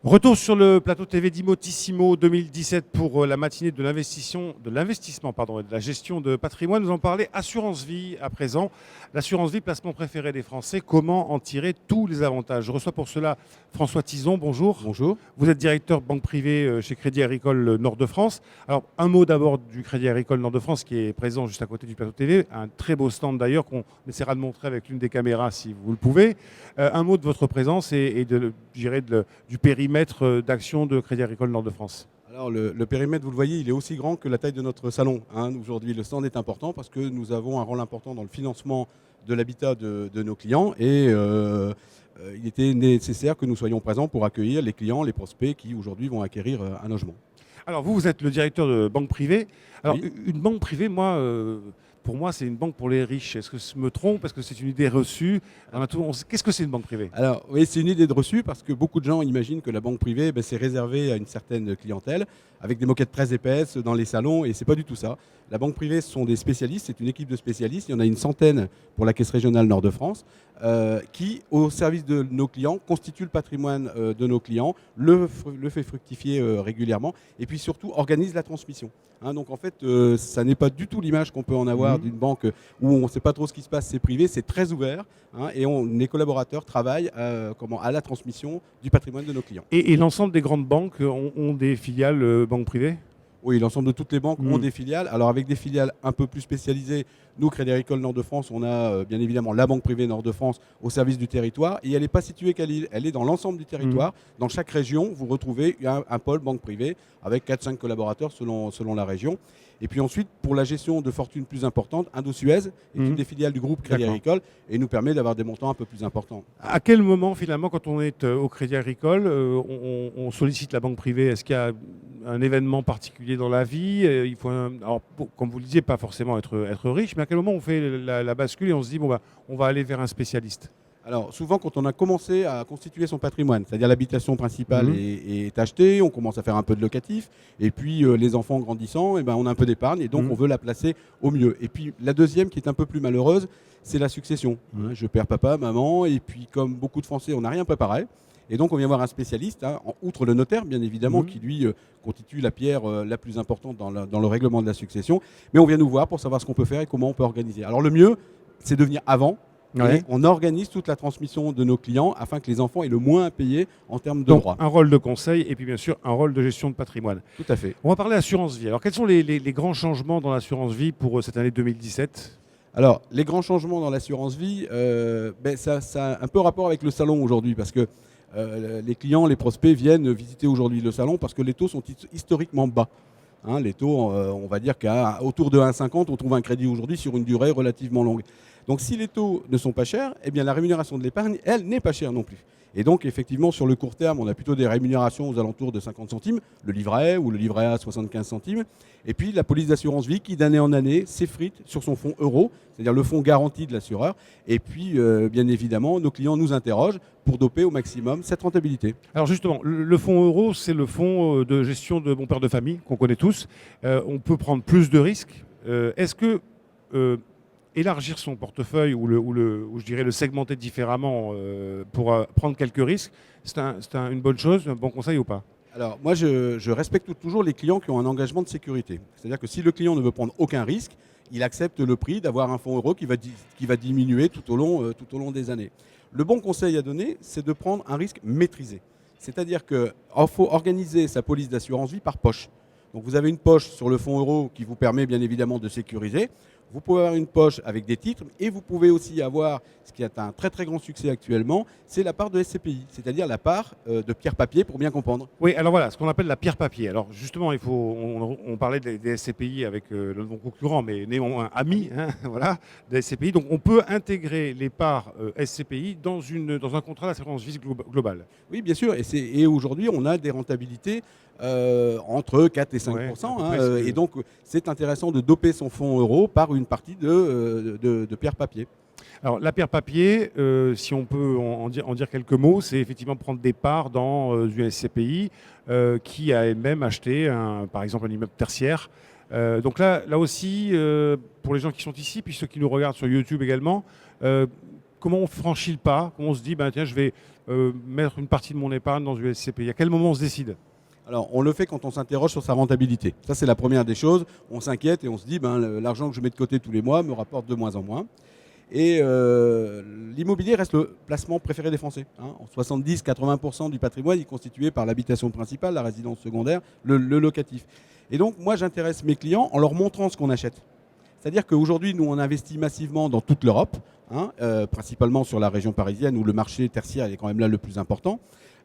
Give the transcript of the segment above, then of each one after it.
Retour sur le plateau TV d'Imotissimo 2017 pour la matinée de l'investissement et de la gestion de patrimoine. Nous allons parler assurance vie à présent. L'assurance vie, placement préféré des Français. Comment en tirer tous les avantages? Je reçois pour cela François Tison. Bonjour. Bonjour. Vous êtes directeur banque privée chez Crédit Agricole Nord-de-France. Alors, un mot d'abord du Crédit Agricole Nord-de-France qui est présent juste à côté du plateau TV. Un très beau stand d'ailleurs qu'on essaiera de montrer avec l'une des caméras si vous le pouvez. Un mot de votre présence et du périmètre d'action de Crédit Agricole Nord-de-France. Alors le périmètre, vous le voyez, il est aussi grand que la taille de notre salon. Aujourd'hui, le stand est important parce que nous avons un rôle important dans le financement de l'habitat de nos clients et il était nécessaire que nous soyons présents pour accueillir les clients, les prospects qui aujourd'hui vont acquérir un logement. Alors vous êtes le directeur de banque privée. Alors Oui. une banque privée, pour moi, c'est une banque pour les riches. Est-ce que je me trompe? Parce que c'est une idée reçue. Qu'est-ce que c'est une banque privée? Alors oui, c'est une idée de reçu parce que beaucoup de gens imaginent que la banque privée, c'est réservé à une certaine clientèle avec des moquettes très épaisses dans les salons et c'est pas du tout ça. La banque privée, ce sont des spécialistes, c'est une équipe de spécialistes. Il y en a une centaine pour la Caisse régionale Nord-de-France qui, au service de nos clients, constitue le patrimoine de nos clients, le fait fructifier régulièrement et puis surtout organise la transmission. Donc en fait, ça n'est pas du tout l'image qu'on peut en avoir d'une banque où on ne sait pas trop ce qui se passe, c'est privé, c'est très ouvert et les collaborateurs travaillent à la transmission du patrimoine de nos clients. Et l'ensemble des grandes banques ont des filiales banques privées? Oui, l'ensemble de toutes les banques ont des filiales. Alors avec des filiales un peu plus spécialisées, nous, Crédit Agricole Nord-de-France, on a bien évidemment la banque privée Nord-de-France au service du territoire. Et elle n'est pas située qu'à Lille, elle est dans l'ensemble du territoire. Dans chaque région, vous retrouvez un pôle banque privée avec 4-5 collaborateurs selon la région. Et puis ensuite, pour la gestion de fortunes plus importantes, Indosuez est une des filiales du groupe Crédit Agricole et nous permet d'avoir des montants un peu plus importants. À quel moment, finalement, quand on est au Crédit Agricole, on sollicite la banque privée? Est-ce qu'il y a un événement particulier dans la vie? Alors, comme vous le disiez, pas forcément être riche, mais à quel moment on fait la bascule et on se dit, on va aller vers un spécialiste? Alors souvent quand on a commencé à constituer son patrimoine, c'est-à-dire l'habitation principale est achetée, on commence à faire un peu de locatif, et puis les enfants grandissant, on a un peu d'épargne, et donc on veut la placer au mieux. Et puis la deuxième qui est un peu plus malheureuse, c'est la succession. Je perds papa, maman, et puis comme beaucoup de Français, on n'a rien préparé. Et donc on vient voir un spécialiste, outre le notaire bien évidemment, qui lui constitue la pierre la plus importante dans le règlement de la succession. Mais on vient nous voir pour savoir ce qu'on peut faire et comment on peut organiser. Alors le mieux, c'est de venir avant. Ouais. Et on organise toute la transmission de nos clients afin que les enfants aient le moins à payer en termes de Donc, droits. un rôle de conseil et puis bien sûr un rôle de gestion de patrimoine. Tout à fait. On va parler assurance vie. Alors quels sont les grands changements dans l'assurance vie pour cette année 2017? Alors, les grands changements dans l'assurance vie, ça a un peu rapport avec le salon aujourd'hui parce que les clients, les prospects viennent visiter aujourd'hui le salon parce que les taux sont historiquement bas. Les taux, on va dire qu'à autour de 1,50, on trouve un crédit aujourd'hui sur une durée relativement longue. Donc si les taux ne sont pas chers, eh bien la rémunération de l'épargne, elle, n'est pas chère non plus. Et donc effectivement, sur le court terme, on a plutôt des rémunérations aux alentours de 50 centimes, le livret ou le livret A 75 centimes. Et puis la police d'assurance vie qui, d'année en année, s'effrite sur son fonds euro, c'est-à-dire le fonds garanti de l'assureur. Et puis, bien évidemment, nos clients nous interrogent pour doper au maximum cette rentabilité. Alors justement, le fonds euro, c'est le fonds de gestion de bon père de famille qu'on connaît tous. On peut prendre plus de risques. Est-ce que élargir son portefeuille ou je dirais le segmenter différemment pour prendre quelques risques, c'est une bonne chose, un bon conseil ou pas? Alors moi, je respecte toujours les clients qui ont un engagement de sécurité. C'est-à-dire que si le client ne veut prendre aucun risque, il accepte le prix d'avoir un fonds euro qui va diminuer tout au long des années. Le bon conseil à donner, c'est de prendre un risque maîtrisé. C'est-à-dire qu'il faut organiser sa police d'assurance vie par poche. Donc vous avez une poche sur le fonds euro qui vous permet bien évidemment de sécuriser. Vous pouvez avoir une poche avec des titres et vous pouvez aussi avoir, ce qui est un très très grand succès actuellement, c'est la part de SCPI, c'est-à-dire la part de pierre-papier pour bien comprendre. Oui, alors voilà, ce qu'on appelle la pierre-papier. Alors justement, on parlait des SCPI avec le non concurrent, mais néanmoins amis, voilà, des SCPI. Donc on peut intégrer les parts SCPI dans un contrat d'assurance vie globale. Oui, bien sûr, et aujourd'hui on a des rentabilités entre 4 et 5%. Et donc c'est intéressant de doper son fonds euro par une partie de pierre-papier. Alors la pierre-papier, si on peut en dire quelques mots, c'est effectivement prendre des parts dans une SCPI qui a elle-même acheté par exemple un immeuble tertiaire. Donc là aussi, pour les gens qui sont ici, puis ceux qui nous regardent sur YouTube également, comment on franchit le pas? Comment on se dit, ben, tiens, je vais mettre une partie de mon épargne dans une SCPI? À quel moment on se décide? Alors, on le fait quand on s'interroge sur sa rentabilité. Ça, c'est la première des choses. On s'inquiète et on se dit, l'argent que je mets de côté tous les mois me rapporte de moins en moins. Et l'immobilier reste le placement préféré des Français. 70-80% du patrimoine est constitué par l'habitation principale, la résidence secondaire, le locatif. Et donc, moi, j'intéresse mes clients en leur montrant ce qu'on achète. C'est-à-dire qu'aujourd'hui, nous, on investit massivement dans toute l'Europe, principalement sur la région parisienne où le marché tertiaire est quand même là le plus important.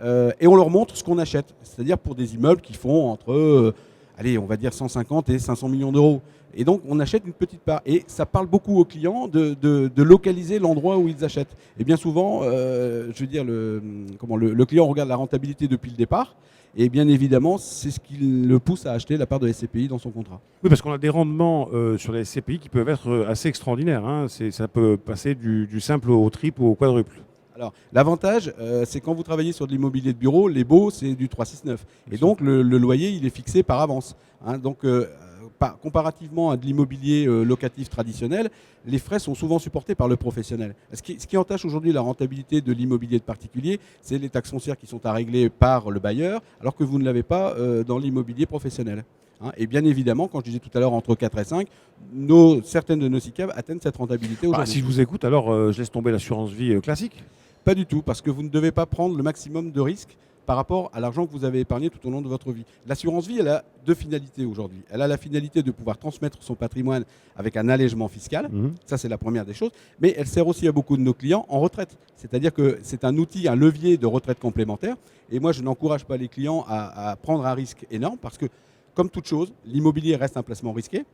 Et on leur montre ce qu'on achète. C'est-à-dire pour des immeubles qui font entre, on va dire 150 et 500 millions d'euros. Et donc, on achète une petite part. Et ça parle beaucoup aux clients de localiser l'endroit où ils achètent. Et bien souvent, le client regarde la rentabilité depuis le départ. Et bien évidemment, c'est ce qui le pousse à acheter la part de SCPI dans son contrat. Oui, parce qu'on a des rendements sur les SCPI qui peuvent être assez extraordinaires. Ça peut passer du simple au triple ou au quadruple. Alors, l'avantage, c'est quand vous travaillez sur de l'immobilier de bureau, les baux, c'est du 3,69. Et donc, le loyer, il est fixé par avance. Comparativement à de l'immobilier locatif traditionnel, les frais sont souvent supportés par le professionnel. Ce qui entache aujourd'hui la rentabilité de l'immobilier de particulier, c'est les taxes foncières qui sont à régler par le bailleur, alors que vous ne l'avez pas dans l'immobilier professionnel. Et bien évidemment, quand je disais tout à l'heure entre 4 et 5, certaines de nos SICAV atteignent cette rentabilité aujourd'hui. Si je vous écoute, alors je laisse tomber l'assurance vie classique. Pas du tout, parce que vous ne devez pas prendre le maximum de risques par rapport à l'argent que vous avez épargné tout au long de votre vie. L'assurance vie, elle a deux finalités aujourd'hui. Elle a la finalité de pouvoir transmettre son patrimoine avec un allègement fiscal. Ça, c'est la première des choses. Mais elle sert aussi à beaucoup de nos clients en retraite. C'est-à-dire que c'est un outil, un levier de retraite complémentaire. Et moi, je n'encourage pas les clients à prendre un risque énorme parce que, comme toute chose, l'immobilier reste un placement risqué.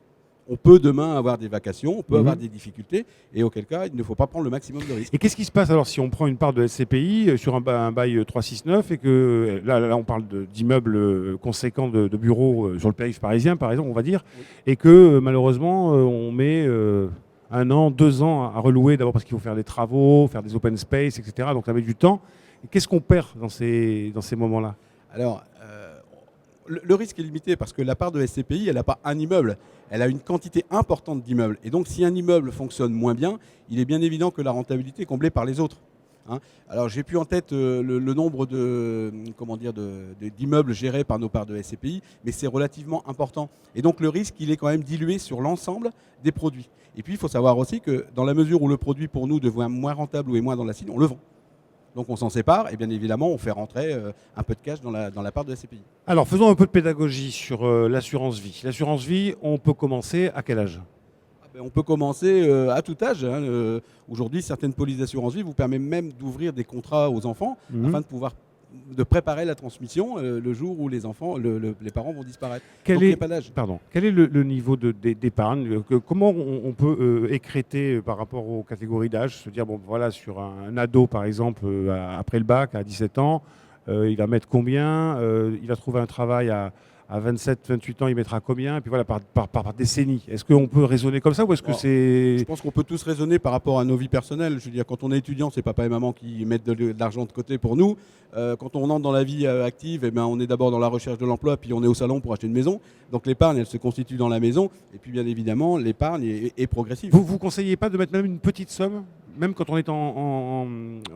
On peut demain avoir des vacations, on peut avoir des difficultés, et auquel cas, il ne faut pas prendre le maximum de risques. Et qu'est-ce qui se passe alors si on prend une part de SCPI sur un bail 369 et que là on parle d'immeubles conséquents de bureaux sur le périph' parisien, par exemple, on va dire, et que malheureusement on met 1 an, 2 ans à relouer, d'abord parce qu'il faut faire des travaux, faire des open space, etc. Donc ça met du temps. Et qu'est-ce qu'on perd dans ces moments-là? Alors, le risque est limité parce que la part de SCPI, elle n'a pas un immeuble, elle a une quantité importante d'immeubles. Et donc, si un immeuble fonctionne moins bien, il est bien évident que la rentabilité est comblée par les autres. Alors, j'ai plus en tête le nombre d'immeubles gérés par nos parts de SCPI, mais c'est relativement important. Et donc, le risque, il est quand même dilué sur l'ensemble des produits. Et puis, il faut savoir aussi que dans la mesure où le produit, pour nous, devient moins rentable ou est moins dans la cible, on le vend. Donc on s'en sépare et bien évidemment on fait rentrer un peu de cash dans la part de SCPI. Alors faisons un peu de pédagogie sur l'assurance vie. L'assurance vie, on peut commencer à quel âge? On peut commencer à tout âge. Aujourd'hui, certaines polices d'assurance vie vous permettent même d'ouvrir des contrats aux enfants afin de préparer la transmission le jour où les parents vont disparaître. Quel Donc, est, il n'y a pas d'âge. quel est le niveau d'épargne? Comment on peut écréter par rapport aux catégories d'âge? Se dire, bon voilà, sur un ado par exemple, après le bac, à 17 ans, il va mettre combien? Il va trouver un travail à 27, 28 ans, il mettra combien? Et puis voilà, par décennie. Est-ce qu'on peut raisonner comme ça ou est-ce que c'est... Je pense qu'on peut tous raisonner par rapport à nos vies personnelles. Je veux dire, quand on est étudiant, c'est papa et maman qui mettent de l'argent de côté pour nous. Quand on entre dans la vie active, on est d'abord dans la recherche de l'emploi, puis on est au salon pour acheter une maison. Donc l'épargne, elle se constitue dans la maison. Et puis bien évidemment, l'épargne est progressive. Vous ne conseillez pas de mettre même une petite somme, même quand on est en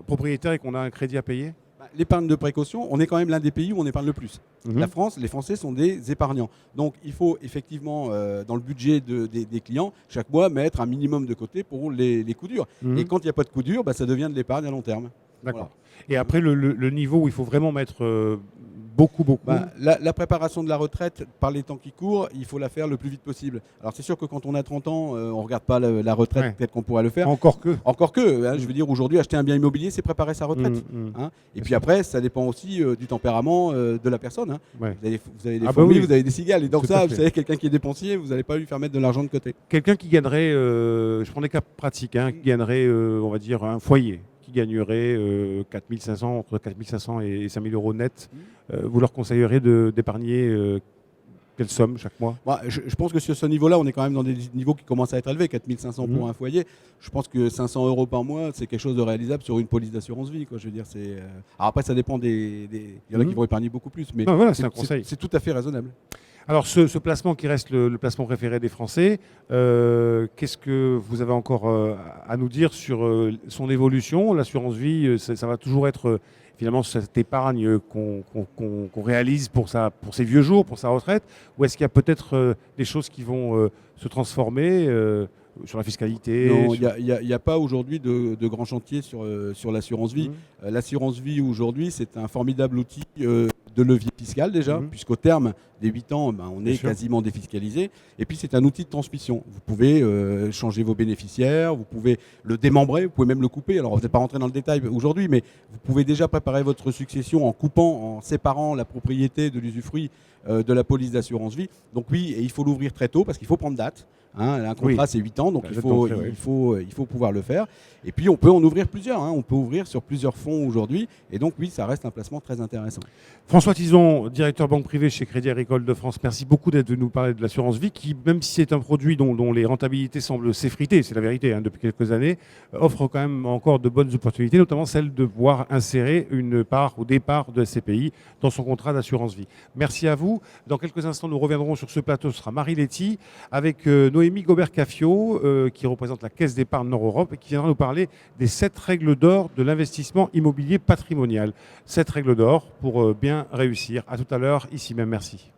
propriétaire et qu'on a un crédit à payer? L'épargne de précaution, on est quand même l'un des pays où on épargne le plus. La France, les Français sont des épargnants. Donc il faut effectivement, dans le budget des clients, chaque mois mettre un minimum de côté pour les coups durs. Et quand il n'y a pas de coups durs, ça devient de l'épargne à long terme. D'accord. Voilà. Et après, le niveau où il faut vraiment mettre beaucoup. La préparation de la retraite, par les temps qui courent, il faut la faire le plus vite possible. Alors c'est sûr que quand on a 30 ans, on ne regarde pas la retraite telle qu'on pourrait le faire. Encore que. Je veux dire, aujourd'hui, acheter un bien immobilier, c'est préparer sa retraite. Et puis après, ça dépend aussi du tempérament de la personne. Ouais. Vous avez des fourmis, vous avez des cigales. Et donc ça, vous savez, quelqu'un qui est dépensier, vous n'allez pas lui faire mettre de l'argent de côté. Quelqu'un qui gagnerait, je prends des cas pratiques, qui gagnerait, on va dire, un foyer, qui gagnerait entre 4500 et 5000 euros net, vous leur conseillerez d'épargner quelle somme chaque mois? Je pense que sur ce niveau-là, on est quand même dans des niveaux qui commencent à être élevés. 4500 pour un foyer. Je pense que 500 euros par mois, c'est quelque chose de réalisable sur une police d'assurance vie. Je veux dire, Alors après, ça dépend il y en a qui vont épargner beaucoup plus, mais non, voilà, c'est un conseil. C'est tout à fait raisonnable. Alors ce placement qui reste le placement préféré des Français, qu'est-ce que vous avez encore à nous dire sur son évolution? L'assurance vie, ça va toujours être finalement cette épargne qu'on réalise pour ses vieux jours, pour sa retraite, ou est-ce qu'il y a peut-être des choses qui vont se transformer sur la fiscalité? Non, il n'y a pas aujourd'hui de grands chantiers sur l'assurance vie. L'assurance vie aujourd'hui, c'est un formidable outil de levier fiscal déjà, puisqu'au terme des 8 ans, on est quasiment défiscalisé. Et puis c'est un outil de transmission. Vous pouvez changer vos bénéficiaires, vous pouvez le démembrer, vous pouvez même le couper. Alors vous n'êtes pas rentré dans le détail aujourd'hui, mais vous pouvez déjà préparer votre succession en coupant, en séparant la propriété de l'usufruit de la police d'assurance vie. Donc oui, et il faut l'ouvrir très tôt parce qu'il faut prendre date. Un contrat, c'est 8 ans, donc il faut pouvoir le faire. Et puis, on peut en ouvrir plusieurs. On peut ouvrir sur plusieurs fonds aujourd'hui. Et donc, oui, ça reste un placement très intéressant. François Tison, directeur banque privée chez Crédit Agricole de France, merci beaucoup d'être venu nous parler de l'assurance vie qui, même si c'est un produit dont les rentabilités semblent s'effriter, c'est la vérité, depuis quelques années, offre quand même encore de bonnes opportunités, notamment celle de pouvoir insérer une part au départ de SCPI dans son contrat d'assurance vie. Merci à vous. Dans quelques instants, nous reviendrons sur ce plateau. Ce sera Marie Letty avec Noémie Gobert-Caffio, qui représente la Caisse d'épargne Nord-Europe et qui viendra nous parler des 7 règles d'or de l'investissement immobilier patrimonial. 7 règles d'or pour bien réussir. À tout à l'heure, ici même. Merci.